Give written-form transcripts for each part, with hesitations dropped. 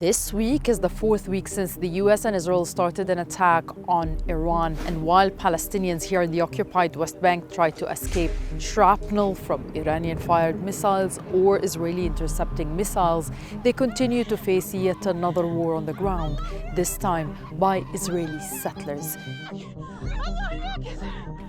This week is the fourth week since the US and Israel started an attack on Iran. And while Palestinians here in the occupied West Bank try to escape shrapnel from Iranian-fired missiles or Israeli intercepting missiles, they continue to face yet another war on the ground, this time by Israeli settlers.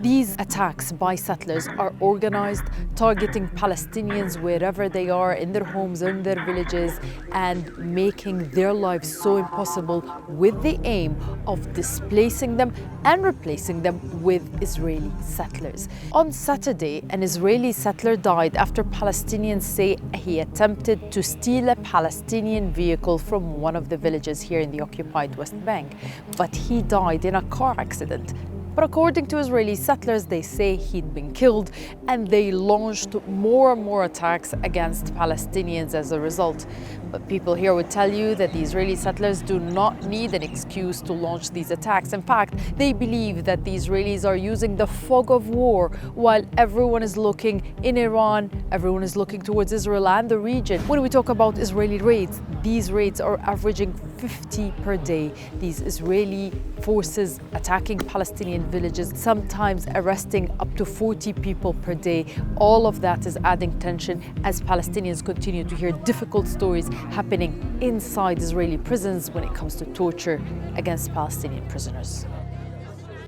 These attacks by settlers are organized, targeting Palestinians wherever they are, in their homes, in their villages, and making their lives so impossible with the aim of displacing them and replacing them with Israeli settlers. On Saturday, an Israeli settler died after Palestinians say he attempted to steal a Palestinian vehicle from one of the villages here in the occupied West Bank, but he died in a car accident. But according to Israeli settlers, they say he'd been killed, and they launched more and more attacks against Palestinians as a result. But people here would tell you that the Israeli settlers do not need an excuse to launch these attacks. In fact, they believe that the Israelis are using the fog of war while everyone is looking in Iran, everyone is looking towards Israel and the region. When we talk about Israeli raids, these raids are averaging 50 per day. These Israeli forces attacking Palestinian villages, sometimes arresting up to 40 people per day. All of that is adding tension as Palestinians continue to hear difficult stories happening inside Israeli prisons when it comes to torture against Palestinian prisoners.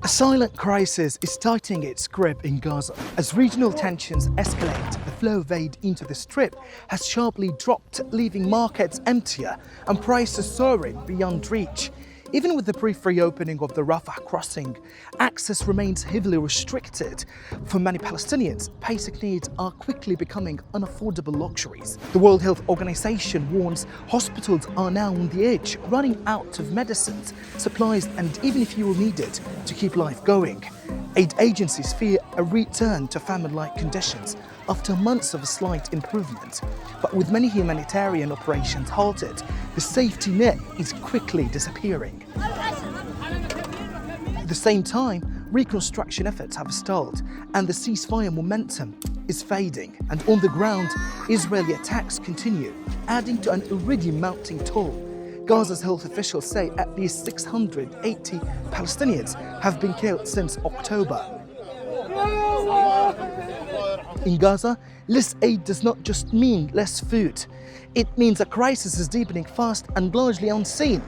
A silent crisis is tightening its grip in Gaza. As regional tensions escalate, the flow of aid into the Strip has sharply dropped, leaving markets emptier and prices soaring beyond reach. Even with the brief reopening of the Rafah crossing, access remains heavily restricted. For many Palestinians, basic needs are quickly becoming unaffordable luxuries. The World Health Organization warns hospitals are now on the edge, running out of medicines, supplies, and even fuel needed to keep life going. Aid agencies fear a return to famine-like conditions after months of a slight improvement. But with many humanitarian operations halted, the safety net is quickly disappearing. At the same time, reconstruction efforts have stalled and the ceasefire momentum is fading. And on the ground, Israeli attacks continue, adding to an already mounting toll. Gaza's health officials say at least 680 Palestinians have been killed since October. In Gaza, less aid does not just mean less food. It means a crisis is deepening fast and largely unseen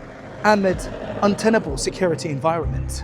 amid untenable security environment.